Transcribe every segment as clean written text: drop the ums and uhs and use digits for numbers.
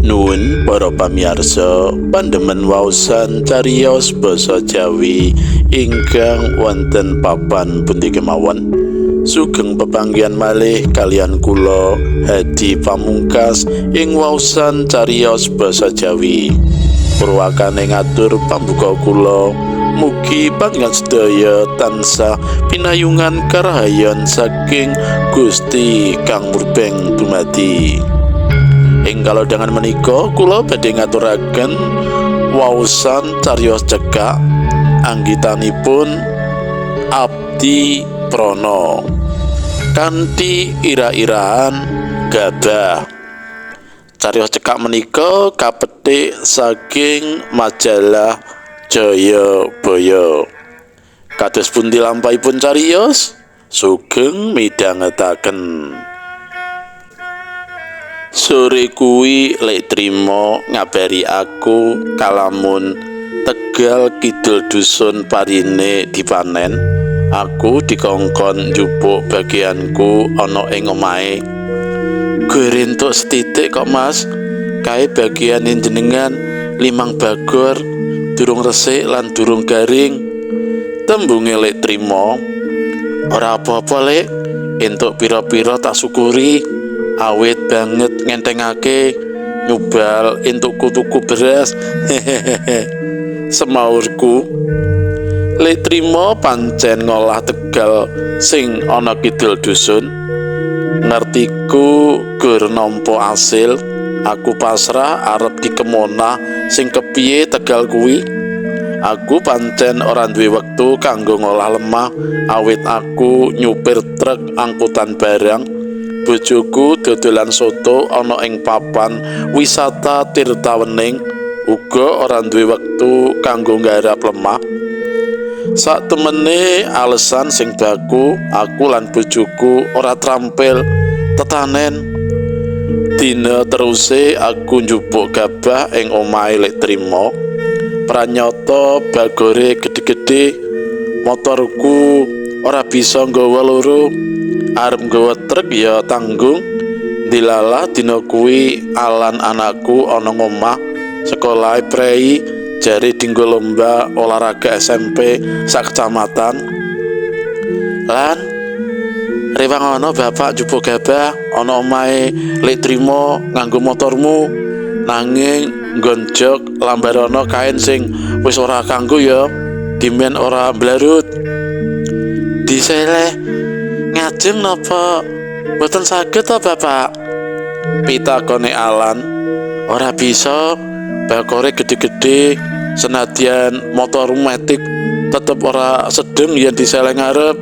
Nuwun para pamirsa, pandhemen waosan cariyos basa Jawi ingkang wonten papan pundi kemawon. Sugeng pepanggihan malih kalian kula Hadi Pamungkas ing waosan cariyos basa Jawi. Purwakane ngatur pambuka kula, mugi panjenengan sedaya tansah pinayungan karahayan saking Gusti Kang Murbeng dumadi. Ing kalodhangan menika kula badhe ngaturaken waosan cariyos cekak anggitanipun Abdi Prana kanthi ira-irahan Gabah. Cariyos cekak menika kapetik saking majalah Jayabaya. Kados pundi lampahipun cariyos? Sugeng midhangetaken. Sore kuwi lek trima ngabari aku kalamun Tegal Kidul dusun parine dipanen. Aku dikongkon njupuk bagianku ana ing omahe. Gur entuk setitik kok Mas. Kae bagian jenengan 5 bagor, durung resik lan durung garing. Tembunge lek trima. Ora apa-apa lek, entuk pira-pira tak syukuri. Awit banget ngentengake nyubal entuk tuku beras. Semaurku. Lek trima pancen ngolah Tegal sing ana kidul dusun. Ngertiku gur nampa asil, aku pasrah arep dikemonah sing kepiye Tegal kuwi. Aku pancen ora duwe wektu kanggo ngolah lemah, awit aku nyupir truk angkutan barang. Bojoku dodolan soto ana ing papan wisata Tirtawening, uga ora duwe wektu kanggo nggarap lemah. Sak temene alesan sing baku, aku lan bojoku ora trampil tetanen. Dina teruse aku njupuk gabah ing omahe lek trima. Pranyata bagore gede-gede, motorku ora bisa nggawa loro. Arep nggawa truk ya tanggung. Dilalah dina kuwi alan anakku ana ngomah sekolah prei jare dinggo lomba olahraga SMP sak kecamatan. Lan rewang ana bapak njupuk gabah ana omahe lek trima nganggo motormu, nanging nggonjok lambarono kain sing wis ora kanggo ya, dimen ora blarut. Diseleh ngajeng napa mboten saged ta Bapak? Pitakone Alan. Ora bisa, bakore gede-gede, senadyan motor metik tetep ora sedeng yen diseleh ngarep.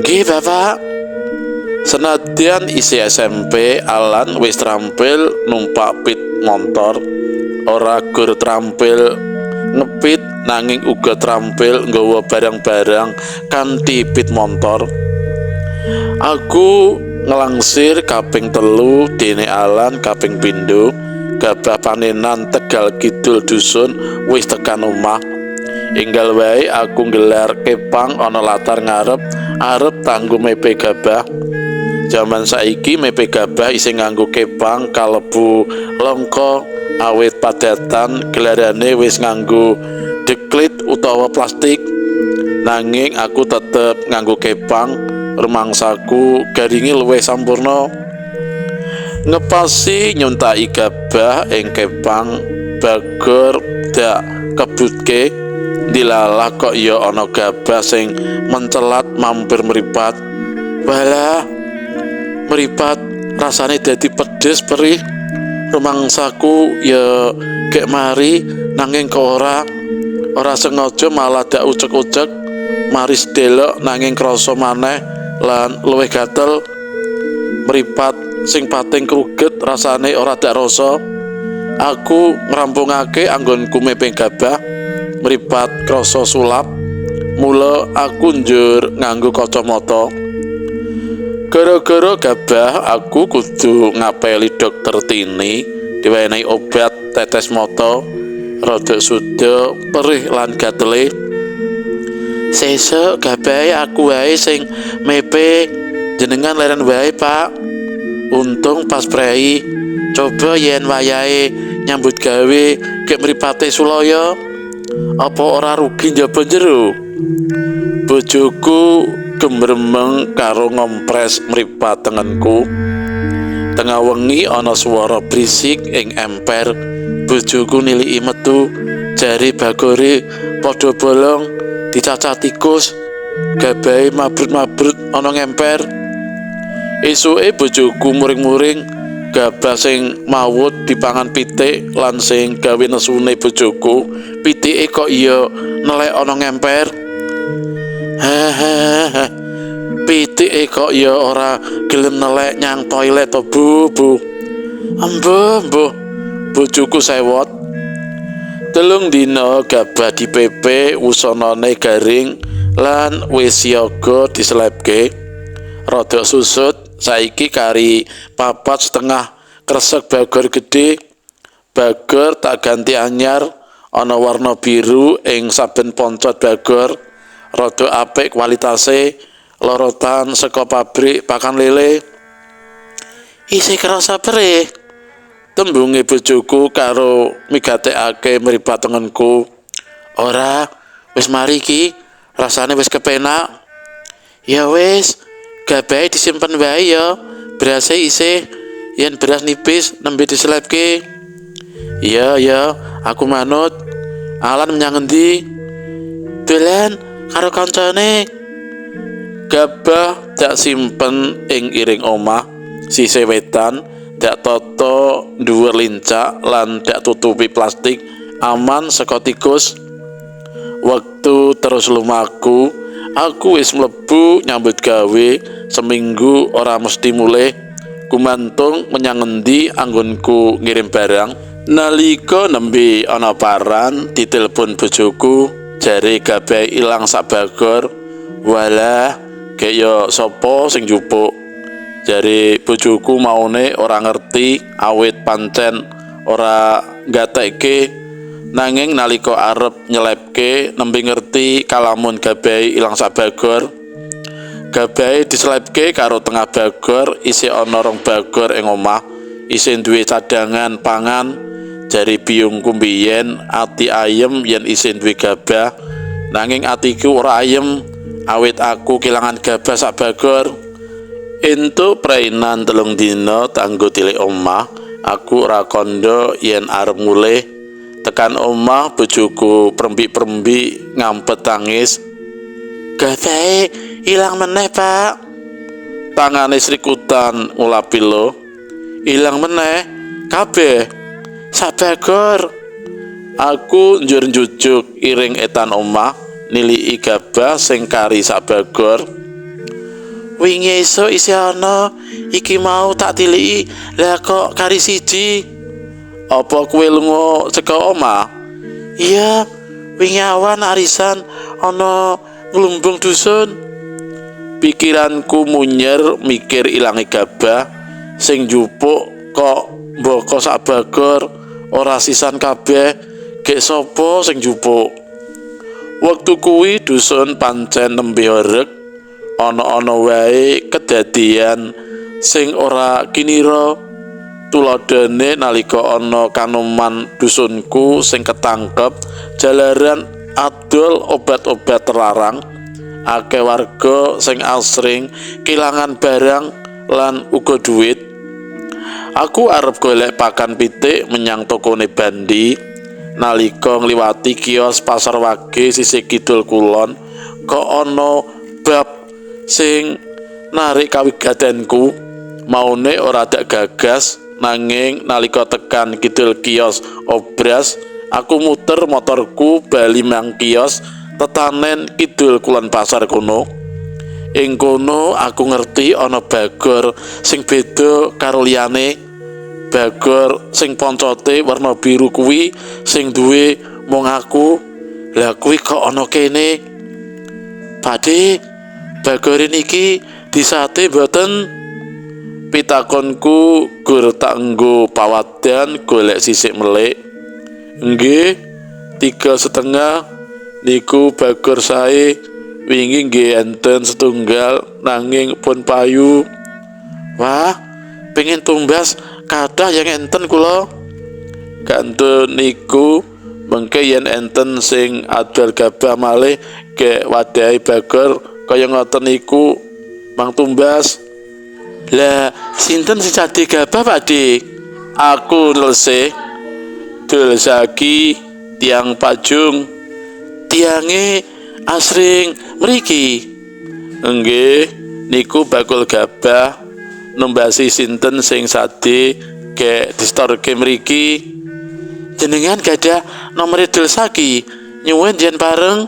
Nggih Bapak. Senadyan isi SMP, Alan wis trampil numpak pit motor. Ora gur trampil ngepit, nanging uga trampil nggawa barang-barang kanthi pit motor. Aku ngelangsir kaping 3, dene Alan kaping pindho. Gabah panenan Tegal Kidul dusun wis tekan omah. Enggal wae aku nggelar kepang ana latar ngarep arep tanggo mepe gabah. Jaman saiki mepe gabah isih nganggo kepang kalebu longko, awit padatan gelarane wis nganggo deklit utawa plastik. Nanging aku tetep nganggo kepang. Rumangsaku garinge luwih sampurna. Ngepasi nyuntaki gabah ing kepang bagor dak kebutke. Dilalah kok ya ana gabah sing mencelat mampir mripat. Walah, mripat rasane dadi pedes perih. Rumangsaku ya gek mari, nanging kok ora sengaja malah dak ucek-ucek. Mari sedelok nanging krasa maneh lan luwih gatel. Mripat sing pating kruget rasane ora dak rasa. Aku ngrampungake anggonku mepeng gabah, mripat krasa sulap. Mula aku njur nganggo kacamata. Gara-gara gabah aku kudu ngapeli dokter Tini diwenehi obat tetes mata, rada suda, perih lan gatele. Sesuk gabahe aku wae sing mepe, jenengan leren wae Pak. Untung pas prei Coba yen wayahe nyambut gawe gek mripate Sulaya, apa ora rugi njaba jero? Bojoku gemremeng karo ngompres mripat tengenku. Tengah wengi ana swara brisik ing emper. Bojoku niliki metu, jari Bagore padha bolong dicacah tikus, gabahe mabrut-mabrut ana ngemper. Esuke bojoku muring-muring, gabah sing mawut dipangan pitik lan sing gawe nesune bojoku, pitike kok iya nelek ana ngemper. Pitike kok ya ora gelem nelek nyang toilet to, Bu. Embuh, bojoku sewot. 3 dina gabah dipepe, wusanane garing lan wis siaga diselepke. Rada susut, saiki kari 4,5 kresek Bagor gedhe. Bagor tak ganti anyar, ana warna biru ing saben poncot Bagor. Rada apik kualitase, lorotan saka pabrik pakan lele. Isih kerasa perih, tembunge bojoku karo migatekake mripat tengenku. Ora, wis mari ki, rasane wis kepenak. Ya wis, gabahe disimpen wae ya, berase isih, yen beras nipis nembe diselepke. Iya, aku manut. Alan menyang endi? Dolan karo kancane. Gabah dak simpen ing iring omah, sisih wetan dak toto dhuwur lincak lan dak tutupi plastik, aman saka tikus. Wektu terus lumaku, aku wis mlebu nyambut gawe, seminggu ora mesti mulih. Gumantung menyang endi anggonku ngirim barang. Nalika nembe ana paran, ditelepon bojoku, jare gabah ilang sak Bagor. Walah, gek yo sapa sing njupuk? Jare bojoku maune ora ngerti, awit pancen ora gatekke. Nanging nalika arep nyelepke nembe ngerti kalamun gabahe ilang sak Bagor. Gabahe diselepke karo tengah Bagor, isih ana 2 Bagor ing omah, isih duwe cadangan pangan. Jari biyungku mbiyen ati ayem yen isih duwe gabah, nanging atiku ora ayem awit aku kelangan gabah sak Bagor. Entuk prainan 3 dina kanggo tilik omah, aku ora kandha yen arep mulih. Tekan omah bojoku prembik-prembik ngampet tangis. Gabahe ilang meneh, Pak. Tangane srikutan ngulapi lo. Ilang meneh kabeh sak Bagor. Aku njur njujuk iring etan omah, niliki gabah sing kari sak Bagor. Wingi esuk isih ana, iki mau tak tiliki, lah kok kari siji. Apa kowe lunga saka omah? Iya, wingi awan arisan ana nglumbung dusun. Pikiranku munyer mikir ilange gabah, sing njupuk kok mboko sak Bagor, ora sisan kabeh, gek sapa sing njupuk. Wektu kuwi dusun pancen nembe horeg, ana-ana wae kedadian sing ora kinira. Tuladhane nalika ana kanoman dusunku sing ketangkep jalaran adol obat-obat terlarang, akeh warga sing asring kelangan barang lan uga duit. Aku arep golek pakan pitik menyang tokone Bandi. Nalika ngliwati kios Pasar Wage sisih kidul kulon, kok ana bab sing narik kawigatenku. Maune ora dak gagas, nanging nalika tekan kidul kios obras, aku muter motorku bali mang kios tetanen kidul kulon pasar kono. Ing kono aku ngerti ana Bagor sing beda karo liyane. Bagor sing poncote warna biru kuwi sing duwe mung aku. Lah kuwi kok ana kene. Pakde, Bagor niki disate mboten? Pitakonku gur tak nggo pawadan golek sisik melik. Nggih, 3,5 niku Bagor sae. Wingi nggih enten setunggal nanging pun payu. Wah, pengen tumbas kathah yang enten kula. Kantun niku mengke yen enten sing adol gabah malih ke wadahi Bagor kaya ngoten niku Mang Tumbas. Lah sinten sing cadi gabah Pakde? Aku Lese Dul Zaki tiang Pajung, tiange asring mriki. Nggih niku bakul gabah numbasi sinten sing sade ke distorke mriki. Jenengan gadah nomor Dul Zaki nyuwun jen bareng.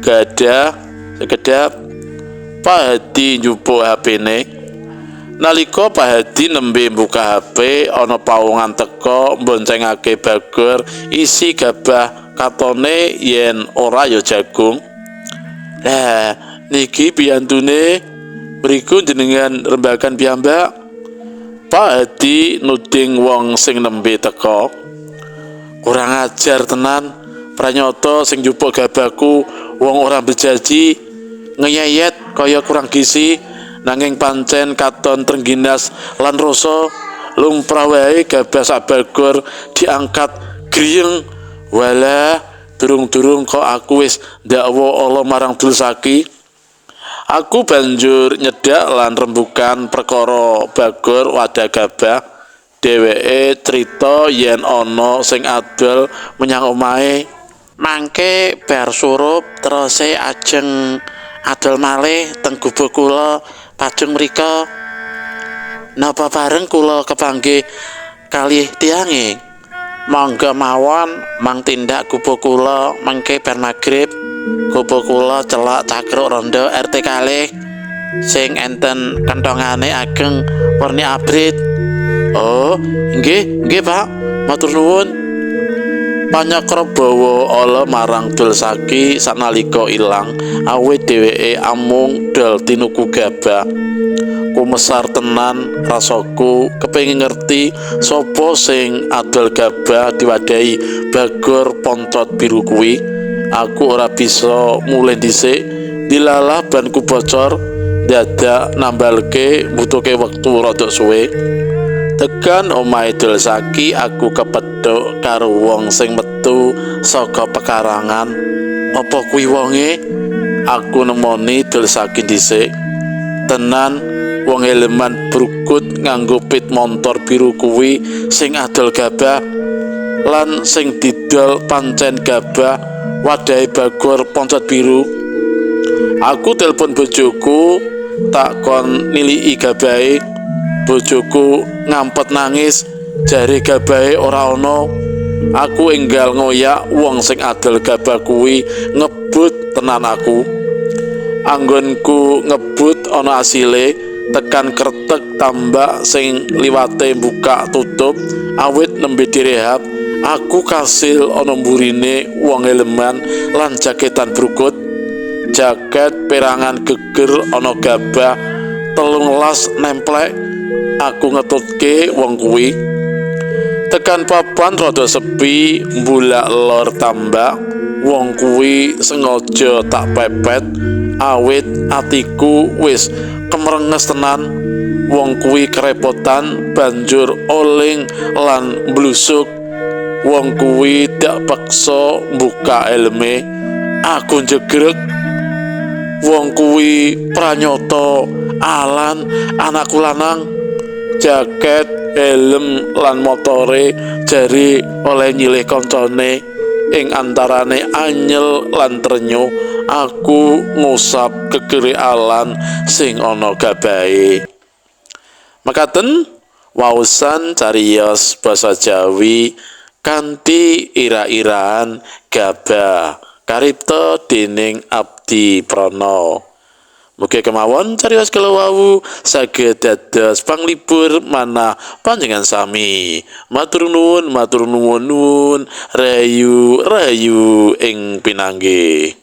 Gadah sekedap. Pak Hadi njupuk HP-ne. Nalika Pak Hadi nembe buka HP ana pawongan teka mboncengake Bagor isi gabah katone yen ora ya jagung. Lah niki piyantune mriku jenengan rembagan piyambak. Pak Hadi nuding wong sing nembe teka. Kurang ajar tenan, pranyata sing njupuk gabahku wong ora bejaji, ngeyeyet kaya kurang gizi, nanging pancen katon trengginas lan rasa lumrah wae gabah sak Bagor diangkat griyeng. Walah durung-durung kok aku wis ndakwa Allah marang Dul Zaki. Aku banjur nyedak lan rembukan perkara Bagor wadah gabah. Dheweke crita yen ana sing adol menyang omahe. Mangke bar surup teruse ajeng adol malih teng gubuk kula Pajung mrika. Napa bareng kula kepanggih kalih tiange? Monggo mawon mang tindak gubuk kula mangke bar magrib. Gubuk kula celak Cakruk Rondo RT kalih sing enten kentongane ageng warni abrit. Oh, nggih Pak, matur nuwun. Panyakrabawa ala marang Dul Zaki sanalika ilang, awit dheweke amung dol tinuku gabah. Kumesar tenan rasaku kepengin ngerti sapa sing adol gabah diwadahi Bagor Poncot Biru kuwi. Aku ora bisa mulih dhisik, dilalah banku bocor, dadak nambalke butuhke wektu rada suwe. Tekan omahe Dul Zaki aku kepethuk karo wong sing metu saka pekarangan. Apa kuwi wonge? Aku nemoni Dul Zaki dhisik. Tenan wong eleman brukut nganggo pit montor biru kuwi sing adol gabah lan sing didol pancen gabah wadahe Bagor Poncot Biru. Aku telepon bojoku tak kon niliki gabahe. Bojoku ngampet nangis, jare gabahe ora ana. Aku enggal ngoyak wong sing adol gabah kuwi ngebut tenan aku. Anggonku ngebut ana asile, tekan kretek tambak sing liwate buka tutup awit nembe direhab. Aku kasil ana mburine wong eleman lan jaketan brukut. Jaket perangan geger ana gabah 13 nemplek. Aku ngetutke wong kuwi. Tekan papan rada sepi, mbulak lor tambak. Wong kuwi sengaja tak pepet, awit atiku wis kemrenges tenan. Wong kuwi kerepotan banjur oling lan blusuk. Wong kuwi dak paksa buka helme. Aku jegrek. Wong kuwi pranyata Alan, anakku lanang. Jaket, helm lan motore jari oleh nyilih koncone. Ing antarane anyel lan trenyo, aku ngusap gegere Alan sing ana gabahe. Mekaten waosan cariyos basa Jawi kanthi ira-iraan gabah karipta dening Abdi Prana. Mugi kemawon cariyos kala wau saged dados panglipur manah panjenengan sami. Matur nuwun, rahayu ing pinanggih.